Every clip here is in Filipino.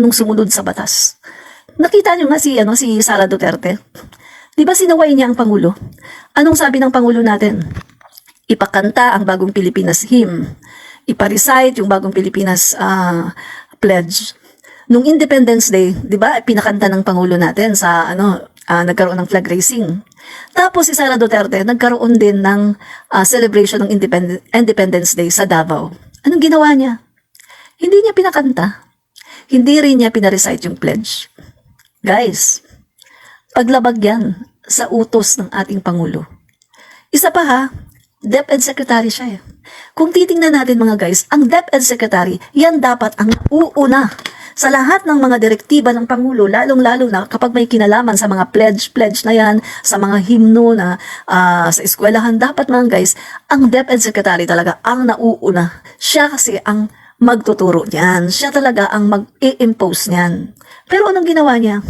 nung sumunod sa batas. Nakita niyo nga si Sara Duterte? Di ba sinaway niya ang Pangulo? Anong sabi ng Pangulo natin? Ipakanta ang bagong Pilipinas hymn. Ipa-recite yung bagong Pilipinas pledge. Nung Independence Day, di ba, pinakanta ng Pangulo natin sa nagkaroon ng flag raising. Tapos si Sara Duterte, nagkaroon din ng celebration ng Independence Day sa Davao. Anong ginawa niya? Hindi niya pinakanta. Hindi rin niya pinarecite yung pledge. Guys, paglabag yan sa utos ng ating Pangulo. Isa pa ha, DepEd Secretary siya eh. Kung titingnan natin mga guys, ang DepEd Secretary, yan dapat ang uuna sa lahat ng mga direktiba ng Pangulo, lalong-lalo na kapag may kinalaman sa mga pledge na yan, sa mga himno na sa eskwelahan, dapat mga guys, ang DepEd Secretary talaga ang nauuna. Siya kasi ang magtuturo niyan. Siya talaga ang mag-i-impose niyan. Pero anong ginawa niya?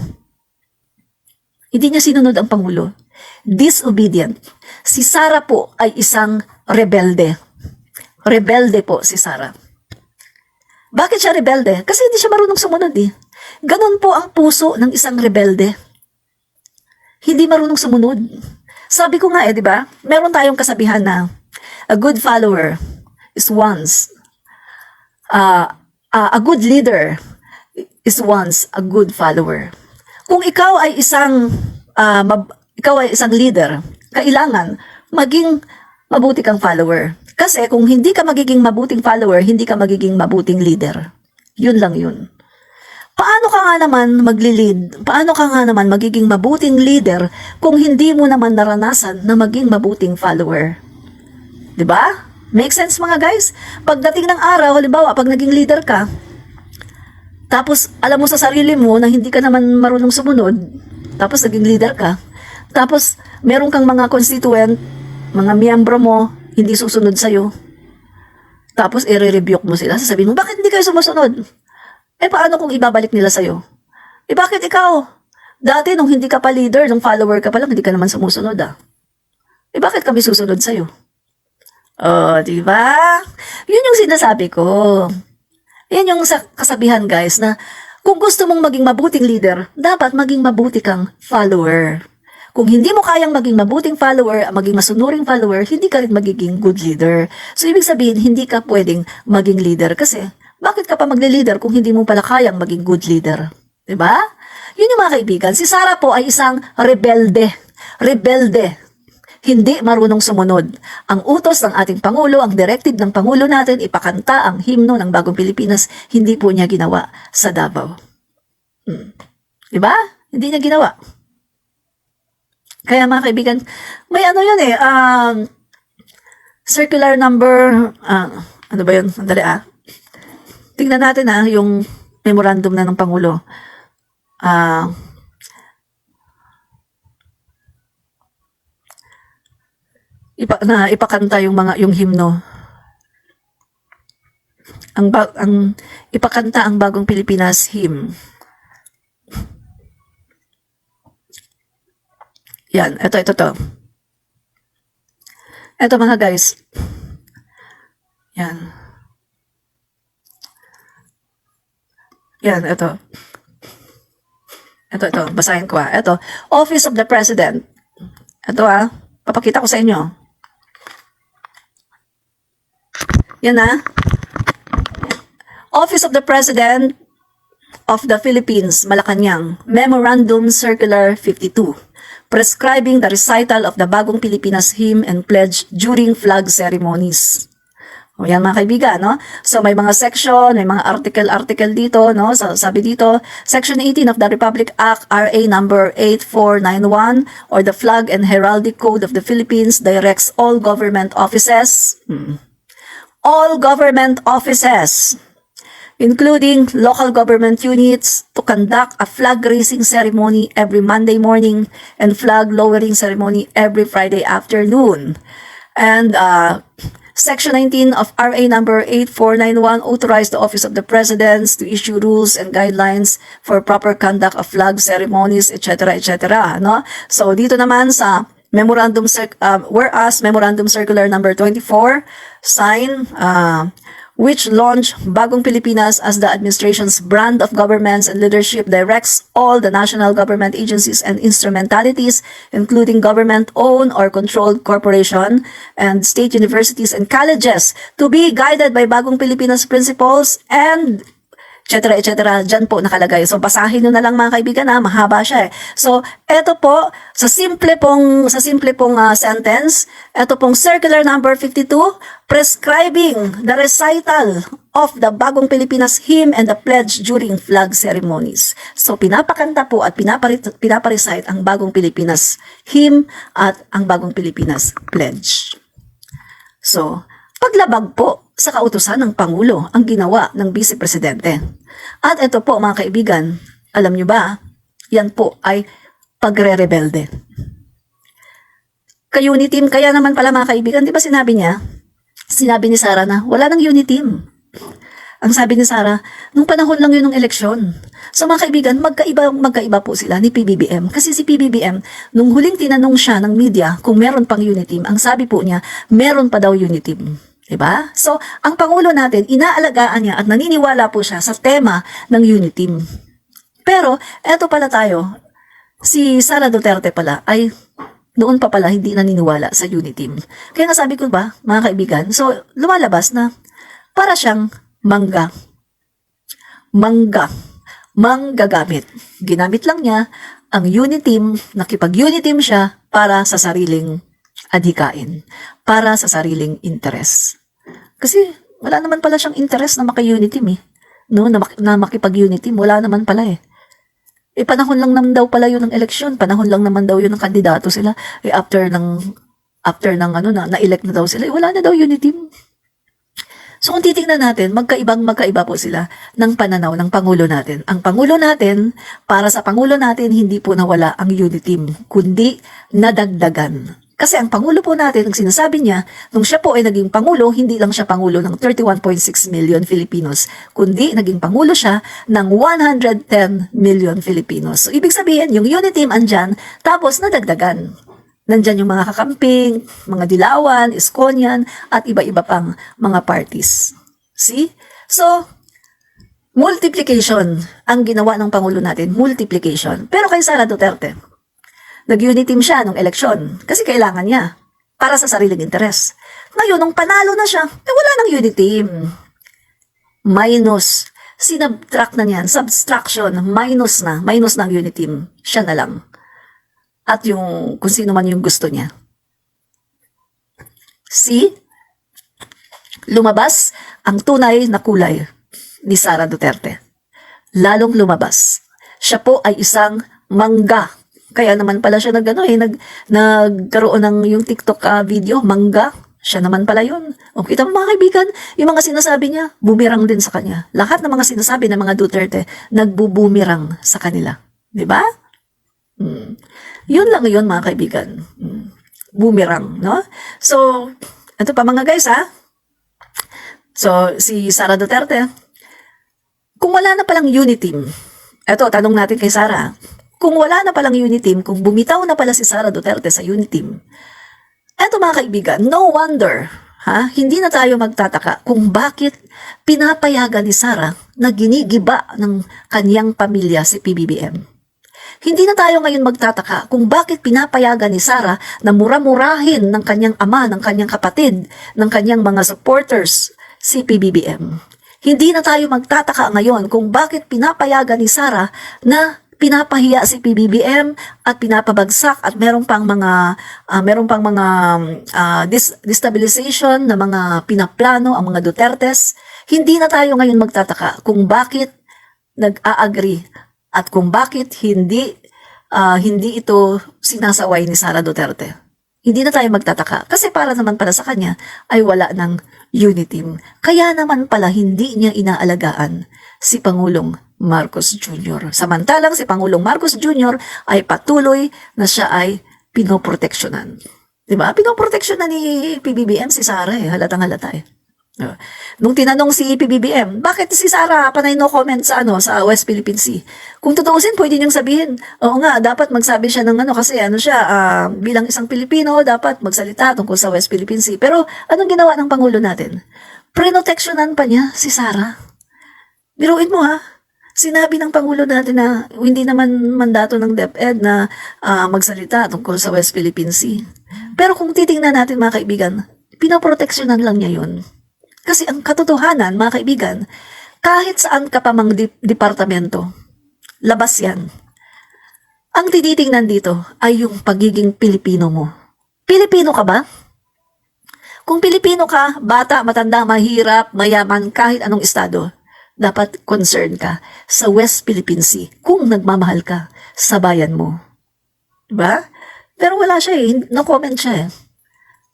Hindi niya sinunod ang Pangulo. Disobedient. Si Sara po ay isang rebelde. Rebelde po si Sara. Bakit siya rebelde? Kasi hindi siya marunong sumunod eh. Ganon po ang puso ng isang rebelde. Hindi marunong sumunod. Sabi ko nga di ba? Meron tayong kasabihan na a good follower is once a good leader is once a good follower. Kung ikaw ay isang leader, kailangan maging mabuti kang follower. Kasi kung hindi ka magiging mabuting follower, hindi ka magiging mabuting leader. Yun lang yun. Paano ka nga naman magli-lead? Paano ka nga naman magiging mabuting leader kung hindi mo naman naranasan na maging mabuting follower? 'Di ba? Make sense mga guys? Pagdating ng araw, halimbawa, pag naging leader ka, tapos alam mo sa sarili mo na hindi ka naman marunong sumunod, tapos naging leader ka, tapos meron kang mga constituent, mga miyembro mo, hindi susunod sa'yo, tapos i-rebuke mo sila, sasabihin mo, bakit hindi kayo sumusunod? Paano kung ibabalik nila sa'yo? Bakit ikaw? Dati nung hindi ka pa leader, nung follower ka pa lang, hindi ka naman sumusunod bakit kami susunod sa'yo? Di ba? Yun yung sinasabi ko. Yan yung kasabihan guys na kung gusto mong maging mabuting leader, dapat maging mabuti kang follower. Kung hindi mo kayang maging mabuting follower, maging masunuring follower, hindi ka rin magiging good leader. So ibig sabihin, hindi ka pwedeng maging leader kasi bakit ka pa magle-leader kung hindi mo pala kayang maging good leader? Di ba? Yun yung mga kaibigan. Si Sara po ay isang rebelde. Rebelde. Hindi marunong sumunod. Ang utos ng ating Pangulo, ang directive ng Pangulo natin, ipakanta ang himno ng Bagong Pilipinas, hindi po niya ginawa sa Davao. Diba? Hindi niya ginawa. Kaya mga kaibigan, may yun circular number, ano ba yun? Andali Tingnan natin yung memorandum na ng Pangulo. Ipakanta yung himno. Ipakanta ang Bagong Pilipinas hymn. Yan, ito. Ito mga guys. Yan. Yan, ito. Ito, basahin ko Ito, Office of the President. Ito papakita ko sa inyo. Yan Office of the President of the Philippines, Malacanang, Memorandum Circular 52, prescribing the recital of the Bagong Pilipinas hymn and pledge during flag ceremonies. Yan mga kaibigan, no? So may mga section, may mga article dito, no? So, sabi dito, Section 18 of the Republic Act RA number 8491 or the Flag and Heraldic Code of the Philippines directs all government offices, including local government units, to conduct a flag raising ceremony every Monday morning and flag lowering ceremony every Friday afternoon. And Section 19 of RA number 8491 authorized the Office of the President to issue rules and guidelines for proper conduct of flag ceremonies, etc., etc. No? So dito naman sa whereas Memorandum Circular number 24, signed which launched Bagong Pilipinas as the administration's brand of governance and leadership, directs all the national government agencies and instrumentalities, including government-owned or controlled corporation and state universities and colleges, to be guided by Bagong Pilipinas principles and etc. etc. Diyan po nakalagay. So, basahin nyo na lang mga kaibigan ha, mahaba siya eh. So, eto po, sa simple pong sentence, eto pong circular number 52, prescribing the recital of the Bagong Pilipinas hymn and the pledge during flag ceremonies. So, pinapakanta po at pinaparecite ang Bagong Pilipinas hymn at ang Bagong Pilipinas pledge. So, paglabag po sa kautusan ng Pangulo ang ginawa ng Vice Presidente. At ito po mga kaibigan, alam nyo ba, yan po ay pagre-rebelde. Ka-Uniteam, kaya naman pala mga kaibigan, di ba sinabi ni Sara na wala nang Uniteam. Ang sabi ni Sara, nung panahon lang yun ng eleksyon. So mga kaibigan, magkaiba po sila ni PBBM. Kasi si PBBM, nung huling tinanong siya ng media kung meron pang Uniteam, ang sabi po niya, meron pa daw Uniteam. Diba? So, ang Pangulo natin, inaalagaan niya at naniniwala po siya sa tema ng Uniteam. Pero, eto pala tayo, si Sara Duterte pala ay noon pa pala hindi naniniwala sa Uniteam. Kaya nga sabi ko ba, mga kaibigan, so lumalabas na para siyang manggagamit. Ginamit lang niya ang Uniteam, nakipag-Uniteam siya para sa sariling adhikain, para sa sariling interes. Kasi wala naman pala siyang interes na maki-Uniteam eh. No, na makipag-Uniteam, wala naman pala eh. Panahon lang naman daw pala yun ng eleksyon, panahon lang naman daw yun ng kandidato sila. After ng na-elect na daw sila, wala na daw Uniteam. So kung titingnan natin, magkaiba po sila ng pananaw ng Pangulo natin. Ang Pangulo natin, para sa Pangulo natin, hindi po nawala ang Uniteam, kundi nadagdagan. Kasi ang Pangulo po natin, ang sinasabi niya, nung siya po ay naging Pangulo, hindi lang siya Pangulo ng 31.6 million Filipinos, kundi naging Pangulo siya ng 110 million Filipinos. So, ibig sabihin, yung Uniteam andyan, tapos nadagdagan. Nandyan yung mga kakamping, mga dilawan, iskonyan, at iba-iba pang mga parties. See? So, multiplication ang ginawa ng Pangulo natin, multiplication. Pero kay Sara Duterte, nag-Uniteam siya nung eleksyon kasi kailangan niya para sa sariling interes. Ngayon, nung panalo na siya, wala nang Uniteam. Minus. Sinubtract na niyan. Subtraction. Minus na ang Uniteam. Siya na lang. At yung kung sino man yung gusto niya. See? Lumabas ang tunay na kulay ni Sara Duterte. Lalong lumabas. Siya po ay isang mangga. Kaya naman pala siya nagkaroon ng yung TikTok video, mangga. Siya naman pala yun. O kita mo mga kaibigan, yung mga sinasabi niya, boomerang din sa kanya. Lahat ng mga sinasabi ng mga Duterte, nagbubumerang sa kanila. Diba? Yun lang yun mga kaibigan. Boomerang, no? So, ito pa mga guys ha. So, si Sara Duterte, kung wala na palang Uniteam, ito, tanong natin kay Sara, kung wala na palang Uniteam, kung bumitaw na pala si Sara Duterte sa Uniteam, eto mga kaibigan, no wonder, hindi na tayo magtataka kung bakit pinapayagan ni Sara na ginigiba ng kanyang pamilya si PBBM. Hindi na tayo ngayon magtataka kung bakit pinapayagan ni Sara na mura-murahin ng kanyang ama, ng kanyang kapatid, ng kanyang mga supporters si PBBM. Hindi na tayo magtataka ngayon kung bakit pinapayagan ni Sara na pinapahiya si PBBM at pinapabagsak at meron pang mga destabilization na mga pinaplano ang mga Dutertes. Hindi na tayo ngayon magtataka kung bakit nag-a-agree at kung bakit hindi ito sinasaway ni Sara Duterte. Hindi na tayo magtataka kasi para naman pala sa kanya ay wala ng Uniteam. Kaya naman pala hindi niya inaalagaan si Pangulong Marcos Jr. Samantalang si Pangulong Marcos Jr. ay patuloy na siya ay pinoproteksyonan. Diba? Pinoproteksyonan ni PBBM si Sara halatang halata eh. Nung tinanong si PBBM, bakit si Sara panay no comment sa sa West Philippine Sea? Kung tutuusin, pwede niyang sabihin, oo nga, dapat magsabi siya ng kasi siya, bilang isang Pilipino, dapat magsalita tungkol sa West Philippine Sea. Pero anong ginawa ng Pangulo natin? Prinoteksyonan pa niya si Sara. Biruin mo sinabi ng Pangulo natin na hindi naman mandato ng DepEd na magsalita tungkol sa West Philippine Sea. Pero kung titingnan natin mga kaibigan, pinoproteksyonan lang niya yun. Kasi ang katotohanan, mga kaibigan, kahit saan ka pa mang departamento, labas yan. Ang tinitingnan dito ay yung pagiging Pilipino mo. Pilipino ka ba? Kung Pilipino ka, bata, matanda, mahirap, mayaman, kahit anong estado, dapat concern ka sa West Philippine Sea kung nagmamahal ka sa bayan mo. Diba? Pero wala siya no comment siya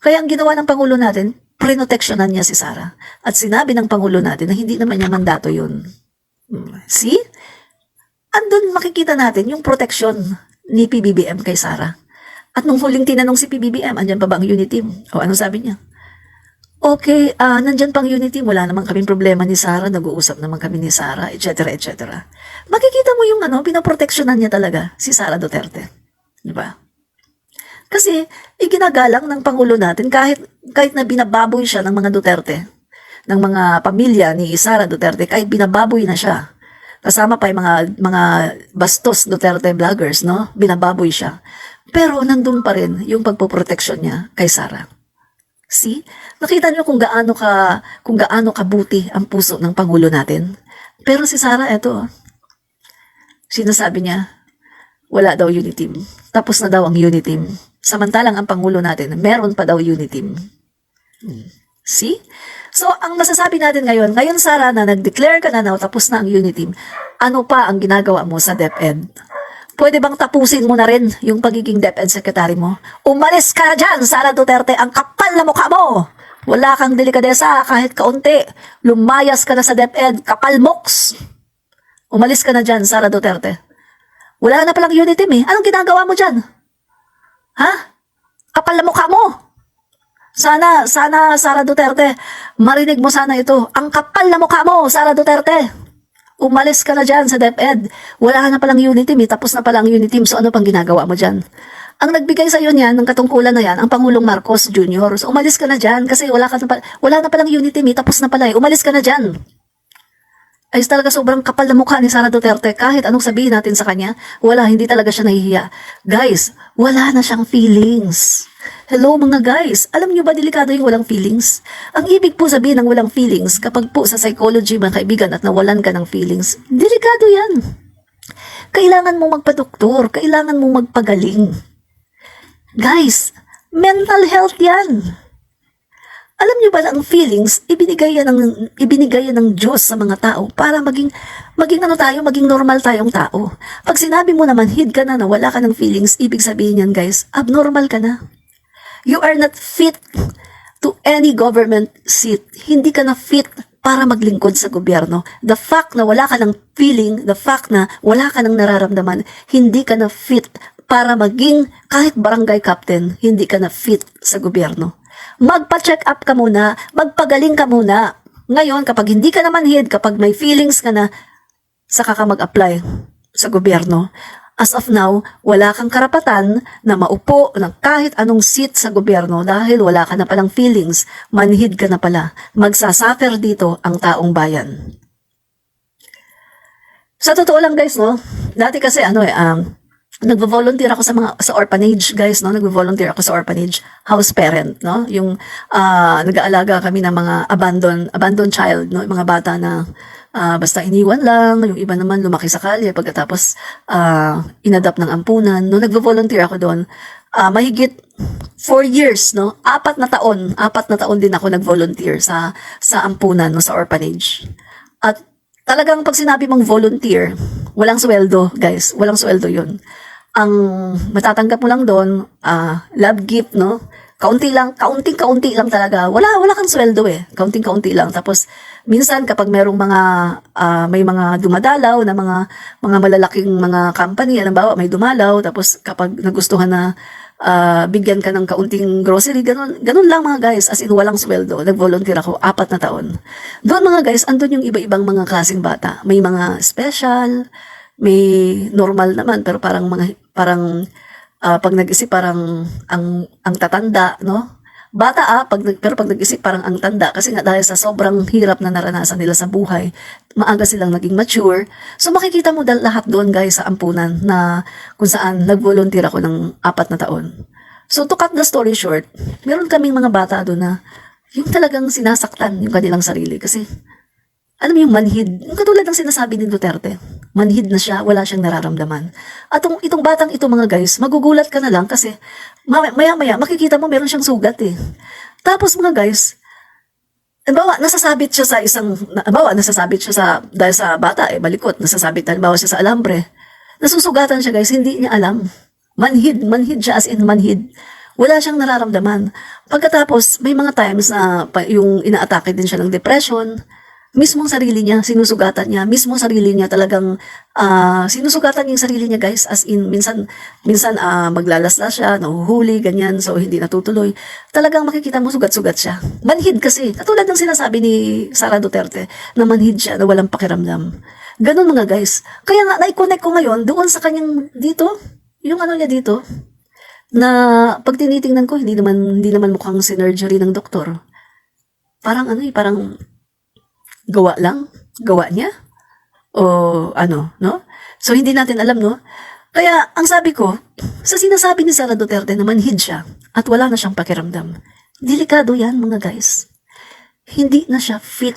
Kaya ang ginawa ng Pangulo natin, prinoteksyonan niya si Sara. At sinabi ng Pangulo natin na hindi naman niya mandato yun. See? Andun makikita natin yung proteksyon ni PBBM kay Sara. At nung huling tinanong si PBBM, andyan pa ba ang unit team? O ano sabi niya? Okay, nandyan pang unit team, wala naman kaming problema ni Sara, nag-uusap naman kami ni Sara, etc. etc. Makikita mo yung pinoproteksyonan niya talaga si Sara Duterte. Diba? Kasi iginagalang ng Pangulo natin kahit na binababoy siya ng mga Duterte, ng mga pamilya ni Sara Duterte, kahit binababoy na siya. Kasama pa yung mga bastos Duterte vloggers, no? Binababoy siya. Pero nandun pa rin yung pagpoproteksyon niya kay Sara. See? Nakita niyo kung gaano kabuti ang puso ng Pangulo natin. Pero si Sara, eto, sinasabi niya, wala daw unit team. Tapos na daw ang unit team. Samantalang ang Pangulo natin, meron pa daw unit team. See? So, ang masasabi natin ngayon, Sara, na nag-declare ka na tapos na ang unit team, ano pa ang ginagawa mo sa DepEd? Pwede bang tapusin mo na rin yung pagiging DepEd Secretary mo? Umalis ka na dyan, Sara Duterte, ang kapal na mukha mo! Wala kang delikadesa kahit kaunti. Lumayas ka na sa DepEd, kapal moks! Umalis ka na dyan, Sara Duterte. Wala na palang unit team Anong ginagawa mo dyan? Kapal na mukha mo. Sana, Sara Duterte, marinig mo sana ito. Ang kapal na mukha mo, Sara Duterte. Umalis ka na dyan sa DepEd. Wala na palang unit team tapos na palang unit team. So ano pang ginagawa mo dyan? Ang nagbigay sa iyo niyan, ng katungkulan na yan, ang Pangulong Marcos Jr. So umalis ka na dyan kasi wala na palang unit team tapos na pala Umalis ka na dyan. Ay talaga sobrang kapal na mukha ni Sara Duterte. Kahit anong sabihin natin sa kanya, hindi talaga siya nahihiya. Guys, wala na siyang feelings. Hello mga guys, alam niyo ba delikado yung walang feelings? Ang ibig po sabihin ng walang feelings, kapag po sa psychology mga kaibigan at nawalan ka ng feelings, delikado yan. Kailangan mong magpadoktor, kailangan mong magpagaling. Guys, mental health yan. Alam niyo ba na ang feelings, ibinigay yan ng Diyos sa mga tao para maging normal tayong tao. Pag sinabi mo naman, hid ka na wala ka ng feelings, ibig sabihin yan guys, abnormal ka na. You are not fit to any government seat. Hindi ka na fit para maglingkod sa gobyerno. The fact na wala ka ng feeling, the fact na wala ka ng nararamdaman, hindi ka na fit para maging kahit barangay captain, hindi ka na fit sa gobyerno. Magpa-check up ka muna, magpagaling ka muna. Ngayon, kapag hindi ka naman hid, kapag may feelings ka na, saka ka mag-apply sa gobyerno. As of now, wala kang karapatan na maupo ng kahit anong seat sa gobyerno dahil wala ka na palang feelings, manhid ka na pala. Magsasuffer dito ang taong bayan. Sa totoo lang guys, dati kasi nagvo-volunteer ako sa orphanage, guys, nagvo-volunteer ako sa orphanage, house parent, yung nag-aalaga kami ng mga abandoned child, yung mga bata na basta iniwan lang, yung iba naman lumaki sa kalye pagkatapos inadapt ng ampunan. Nagvo-volunteer ako doon. Mahigit 4 years, 4 na taon din ako nag-volunteer sa ampunan, sa orphanage. At talagang pag sinabi mong volunteer, walang sweldo, guys, walang sweldo yun. Ang matatanggap mo lang doon, love gift, kaunti lang talaga. Wala kang sweldo kaunting-kaunti lang. Tapos, minsan kapag merong may mga dumadalaw na mga malalaking mga company, halimbawa may dumalaw, tapos kapag nagustuhan na bigyan ka ng kaunting grocery, ganun, ganun lang mga guys, as in walang sweldo. Nag-volunteer ako 4 na taon. Doon mga guys, andun yung iba-ibang mga klaseng bata. May mga special, may normal naman, pero pag nag-isip parang ang tatanda, no? Bata pero pag nag-isip parang ang tanda kasi nga dahil sa sobrang hirap na naranasan nila sa buhay, maaga silang naging mature. So makikita mo lahat doon guys sa ampunan na kung saan nag-volunteer ako ng 4 na taon. So to cut the story short, meron kaming mga bata doon na yung talagang sinasaktan yung kanilang sarili kasi alam mo yung manhid, yung katulad ng sinasabi ni Duterte, manhid na siya, wala siyang nararamdaman. At itong batang ito mga guys, magugulat ka na lang kasi maya-maya makikita mo meron siyang sugat eh. Tapos mga guys, nasasabit siya dahil sa bata eh, malikot, nasasabit siya sa alambre. Nasusugatan siya guys, hindi niya alam. Manhid siya as in manhid. Wala siyang nararamdaman. Pagkatapos, may mga times na yung inaatake din siya ng depression, mismong sarili niya, sinusugatan niya, mismong sarili niya talagang, sinusugatan niya yung sarili niya guys, as in, minsan maglalaslas siya, nahuhuli, ganyan, so hindi natutuloy. Talagang makikita mo sugat-sugat siya. Manhid kasi, katulad ng sinasabi ni Sara Duterte, na manhid siya, na walang pakiramdam. Ganun mga guys. Kaya nga, na-connect ko ngayon, doon sa kanyang dito, yung ano niya dito, na pag tinitingnan ko, hindi naman mukhang synergery ng doktor. Parang parang, gawa niya, o no? So, hindi natin alam, no? Kaya, ang sabi ko, sa sinasabi ni Sara Duterte na manhid siya at wala na siyang pakiramdam, delikado yan, mga guys. Hindi na siya fit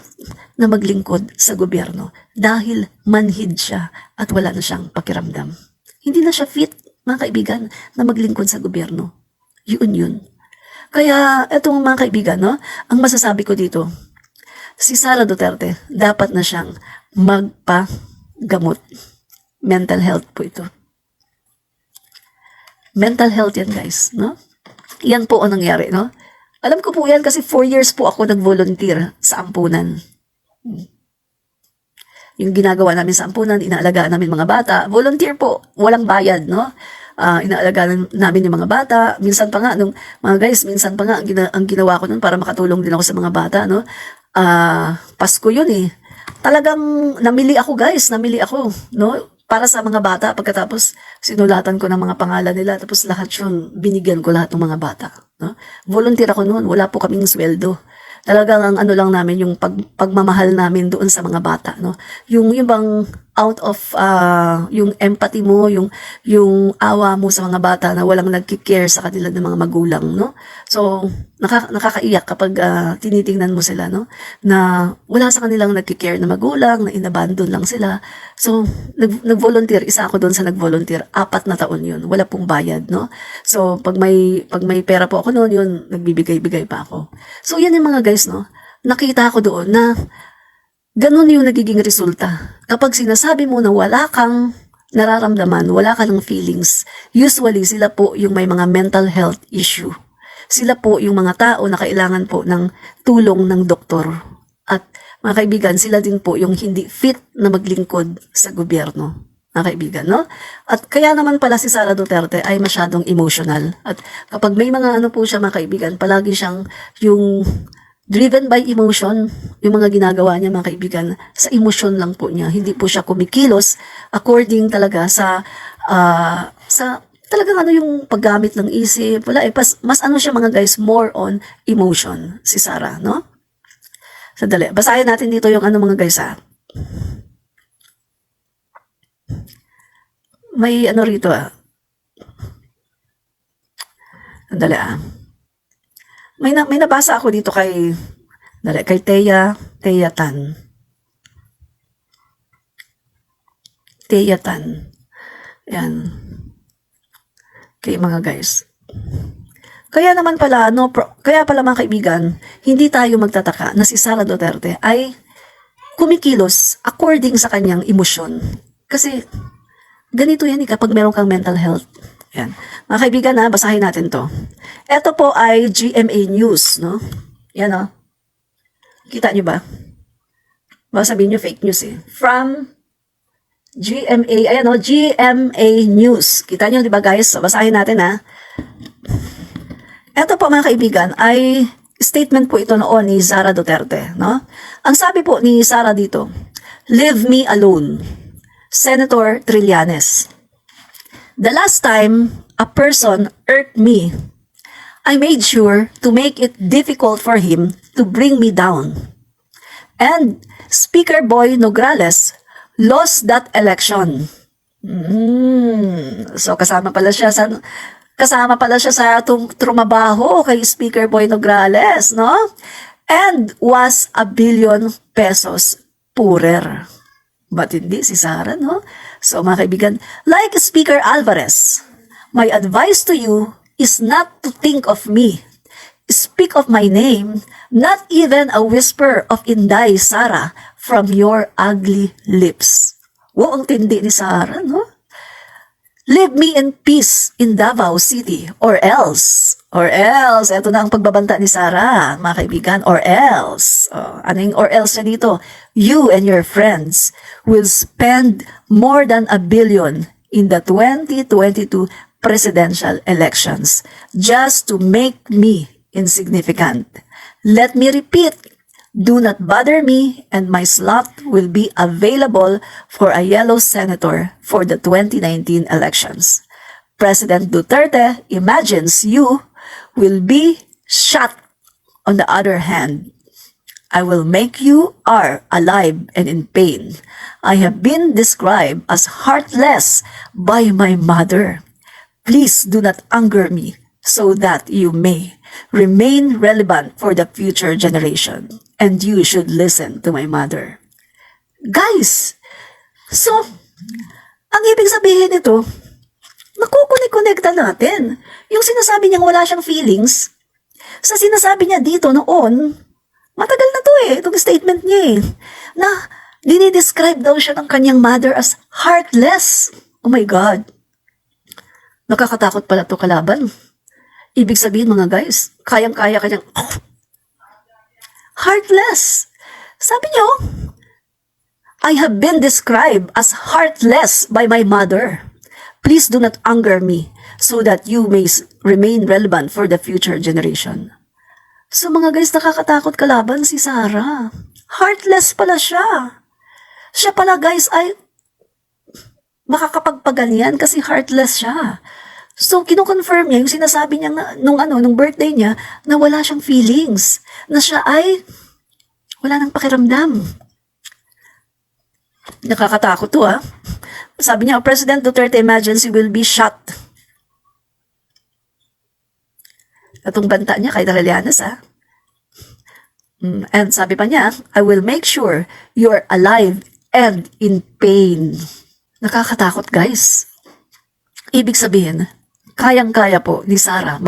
na maglingkod sa gobyerno dahil manhid siya at wala na siyang pakiramdam. Hindi na siya fit, mga kaibigan, na maglingkod sa gobyerno. Yun. Kaya, etong mga kaibigan, no? Ang masasabi ko dito, si Sara Duterte, dapat na siyang magpagamot. Mental health po ito. Mental health yan, guys, no? Yan po ang nangyari, no? Alam ko po yan kasi 4 years po ako nag-volunteer sa ampunan. Yung ginagawa namin sa ampunan, inaalagaan namin mga bata. Volunteer po, walang bayad, no? Inaalagaan namin yung mga bata. Minsan pa nga, minsan pa nga, ang ginawa ko nun para makatulong din ako sa mga bata, no? Pasko yun eh. Talagang namili ako guys, no? Para sa mga bata. Pagkatapos sinulatan ko ng mga pangalan nila, tapos lahat yun, binigyan ko lahat ng mga bata, no? Volunteer ako noon, wala po kaming sweldo. Talagang ang lang namin, yung pagmamahal namin doon sa mga bata, no? Yung bang out of yung empathy mo, yung awa mo sa mga bata na walang nagki-care sa kanila ng mga magulang, no? So, nakakaiyak kapag tinitingnan mo sila, no? Na wala sa kanilang nagki-care na magulang, na inabandon lang sila. So, nag-volunteer, isa ako doon sa nag-volunteer, 4 na taon yun, wala pong bayad, no? So, pag may pera po ako noon, yun, nagbibigay-bigay pa ako. So, yan yung mga guys, no? Nakita ko doon na ganun yung nagiging resulta. Kapag sinasabi mo na wala kang nararamdaman, wala ka ng feelings, usually sila po yung may mga mental health issue. Sila po yung mga tao na kailangan po ng tulong ng doktor. At mga kaibigan, sila din po yung hindi fit na maglingkod sa gobyerno. Mga kaibigan, no? At kaya naman pala si Sara Duterte ay masyadong emotional. At kapag may mga po siya mga kaibigan, palagi siyang yung driven by emotion, yung mga ginagawa niya mga kaibigan, sa emotion lang po niya. Hindi po siya kumikilos according talaga sa talagang yung paggamit ng isip. Wala mas siya mga guys, more on emotion si Sara, no? Sandali, basahin natin dito yung mga guys May rito Sandali May nabasa ako dito kay Thea Tan. Thea Tan. Yan. Okay, mga guys. Kaya naman pala, kaya pala mga kaibigan, hindi tayo magtataka na si Sara Duterte ay kumikilos according sa kanyang emosyon. Kasi ganito yan kapag meron kang mental health. Yan. Mga kaibigan basahin natin to. Ito po ay GMA News, no? Yan Kita nyo ba? Baka sabihin nyo fake news eh. From GMA, GMA News. Kita nyo, di ba guys? Basahin natin Eto po mga kaibigan ay statement po ito noon ni Sara Duterte. No? Ang sabi po ni Sara dito, "Leave me alone." Senator Trillanes. "The last time a person hurt me, I made sure to make it difficult for him to bring me down. And Speaker Boy Nograles lost that election." So kasama pala siya sa trumabaho kay Speaker Boy Nograles, no? And was a billion pesos poorer. But hindi si Sara, no? So mga kaibigan, like Speaker Alvarez, my advice to you is not to think of me. Speak of my name, not even a whisper of Inday Sara from your ugly lips. Wow, ang tindi ni Sara, no? "Leave me in peace in Davao City or else." Or else, eto na ang pagbabanta ni Sara, mga kaibigan, or else. Ano yung or else niya dito? "You and your friends will spend more than a billion in the 2022 presidential elections just to make me insignificant. Let me repeat, do not bother me and my slot will be available for a yellow senator for the 2019 elections. President Duterte imagines you will be shot. On the other hand, I will make you are alive and in pain. I have been described as heartless by my mother. Please do not anger me so that you may remain relevant for the future generation. And you should listen to my mother." Guys, so, ang ibig sabihin nito, nakukunik-konekta natin. Yung sinasabi niyang wala siyang feelings, sa sinasabi niya dito noon, matagal na to itong statement niya na dinidescribe daw siya ng kanyang mother as heartless. Oh my God. Nakakatakot pala to kalaban. Ibig sabihin mga guys, kayang-kaya kanyang heartless. Sabi niyo, I have been described as heartless by my mother. Please do not anger me so that you may remain relevant for the future generation. So mga guys, nakakatakot kalaban si Sara. Heartless pala siya. Siya pala guys ay makakapagpaganyan kasi heartless siya. So kino-confirm niya yung sinasabi niya nung birthday niya na wala siyang feelings. Na siya ay wala nang pakiramdam. Nakakatakot to Sabi niya, President Duterte imagines he will be shot. Itong banta niya kay Trillanes And sabi pa niya, I will make sure you're alive and in pain. Nakakatakot guys. Ibig sabihin, kayang-kaya po ni Sara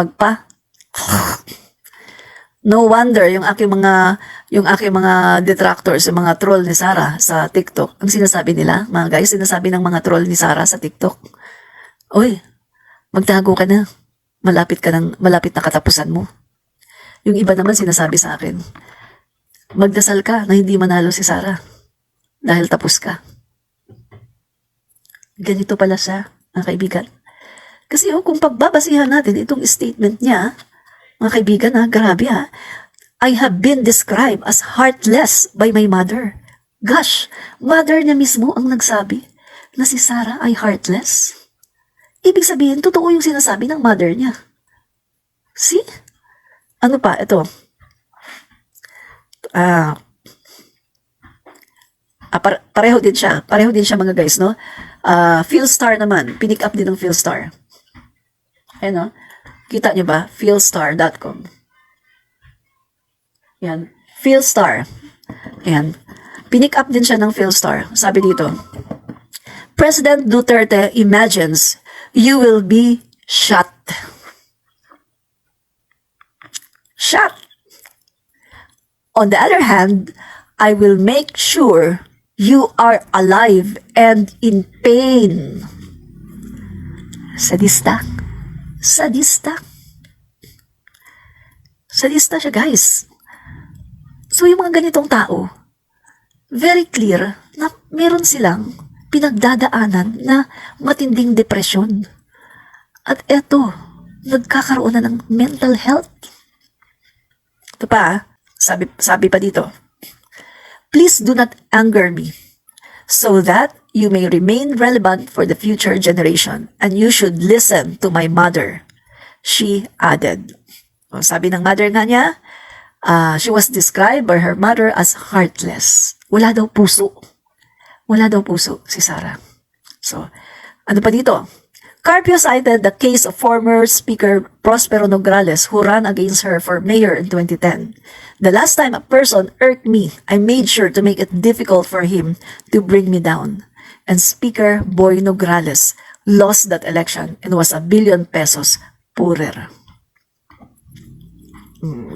No wonder yung aking mga detractors, yung mga troll ni Sara sa TikTok, ang sinasabi nila, mga guys, sinasabi ng mga troll ni Sara sa TikTok, "Oy, magtago ka na. Malapit na katapusan mo." Yung iba naman sinasabi sa akin, "Magdasal ka na hindi manalo si Sara dahil tapos ka." Ganito pala siya, mga kaibigan. Kasi kung pagbabasihan natin itong statement niya, mga kaibigan grabe I have been described as heartless by my mother. Gosh, mother niya mismo ang nagsabi na si Sara ay heartless. Ibig sabihin, totoo yung sinasabi ng mother niya. See? Ano pa? Ito. Pareho din siya. Pareho din siya mga guys, no? Philstar naman. Pinick up din ng Philstar. Ayan, no? Kita niyo ba? Philstar.com. Yan. Philstar. Ayan. Pinick up din siya ng Philstar. Sabi dito, President Duterte imagines you will be shot. Shot. On the other hand, I will make sure you are alive and in pain. Sadista. Sadista. Sadista siya, guys. So, yung mga ganitong tao, very clear na meron silang pinagdadaanan na matinding depresyon. At eto, nagkakaroon na ng mental health. Ito pa, sabi pa dito, please do not anger me so that you may remain relevant for the future generation and you should listen to my mother, she added. O, sabi ng mother nga niya, she was described by her mother as heartless. Wala daw puso. Wala daw puso si Sara. So, ano pa dito? Carpio cited the case of former Speaker Prospero Nograles who ran against her for mayor in 2010. The last time a person irked me, I made sure to make it difficult for him to bring me down. And Speaker Boy Nograles lost that election and was ₱1 billion poorer.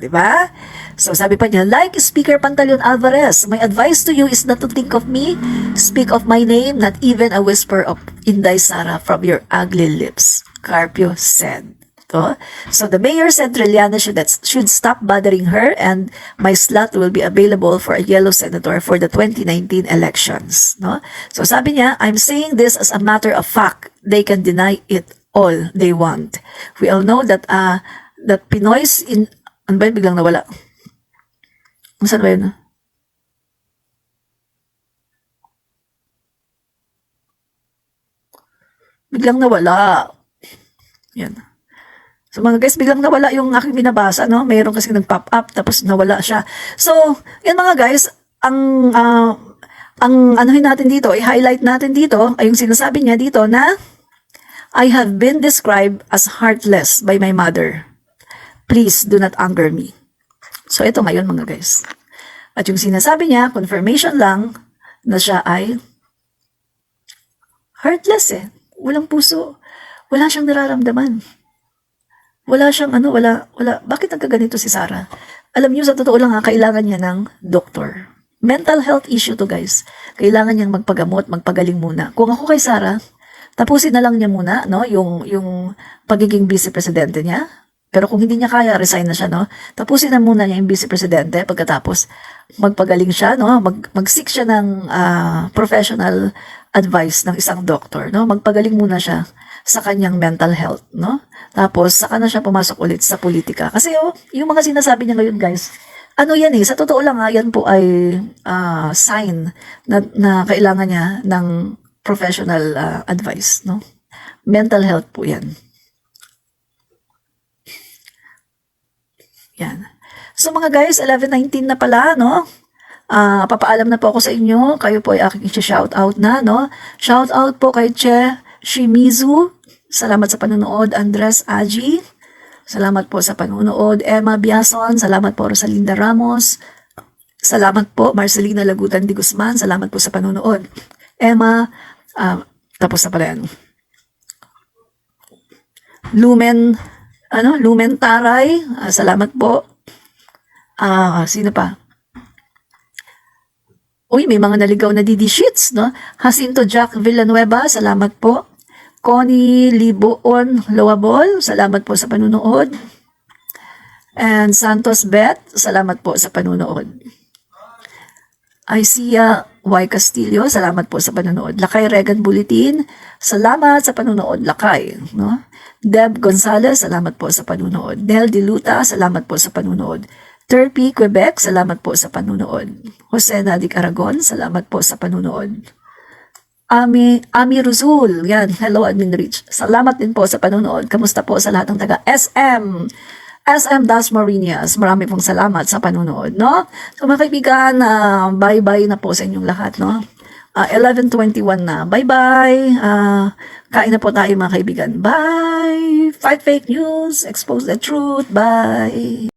Diba? So sabi pa niya, like Speaker Pantaleon Alvarez, my advice to you is not to think of me, speak of my name, not even a whisper of Inday Sara from your ugly lips, Carpio said. So the mayor said Trilliana should stop bothering her and my slot will be available for a yellow senator for the 2019 elections. No? So sabi niya, I'm saying this as a matter of fact. They can deny it all they want. We all know that that Pinoy's in... Ano ba yun? Biglang nawala. Saan ba yun? Biglang nawala. Yan. So mga guys, biglang nawala yung aking binabasa, no? Mayroon kasi nag-pop up, tapos nawala siya. So, yan mga guys, ang anuhin natin dito, i-highlight natin dito, ay yung sinasabi niya dito na, I have been described as heartless by my mother. Please do not anger me. So, ito ngayon mga guys. At yung sinasabi niya, confirmation lang na siya ay heartless eh. Walang puso. Wala siyang nararamdaman. Wala siyang wala. Bakit nagkaganito si Sara? Alam niyo, sa totoo lang kailangan niya ng doktor. Mental health issue to guys. Kailangan niyang magpagamot, magpagaling muna. Kung ako kay Sara, tapusin na lang niya muna, no, yung pagiging vice-presidente niya. Pero kung hindi niya kaya, resign na siya, no? Tapusin na muna niya yung vice-presidente. Pagkatapos, magpagaling siya, no? Mag-seek siya ng professional advice ng isang doktor, no? Magpagaling muna siya sa kanyang mental health, no? Tapos, saka na siya pumasok ulit sa politika. Kasi, yung mga sinasabi niya ngayon, guys, ano yan eh, sa totoo lang, yan po ay sign na kailangan niya ng professional advice, no? Mental health po yan. Yan. So mga guys, 11:19 na pala, no? Papaalam na po ako sa inyo. Kayo po ay aking i-shoutout na, no? Shoutout po kay Che Shimizu. Salamat sa panonood. Andres Aji. Salamat po sa panonood. Emma Biason. Salamat po Rosalinda Ramos. Salamat po Marcelina Lagutan de Guzman. Salamat po sa panonood. Emma, tapos na pala yan. Lumen Taray, salamat po. Sino pa? Uy, may mga naligaw na Didi Sheets, no? Jacinto Jack Villanueva, salamat po. Connie Liboon Loabol, salamat po sa panunood. And Santos Beth, salamat po sa panunood. Isia Y. Castillo, salamat po sa panonood. Lakay Regan Bulletin, salamat sa panonood. Lakay, no? Deb Gonzalez, salamat po sa panunood. Nel Diluta, salamat po sa panunood. Terpy Quebec, salamat po sa panunood. Jose Nadik Aragon, salamat po sa panunood. Ami Ruzul, yan, hello Admin Rich. Salamat din po sa panunood. Kamusta po sa lahat ng taga SM Dasmariñas, marami pong salamat sa panunood, no? So mga kaibigan, bye-bye na po sa inyong lahat, no? 11:21 na. Bye-bye. Kain na po tayo mga kaibigan. Bye! Fight fake news. Expose the truth. Bye!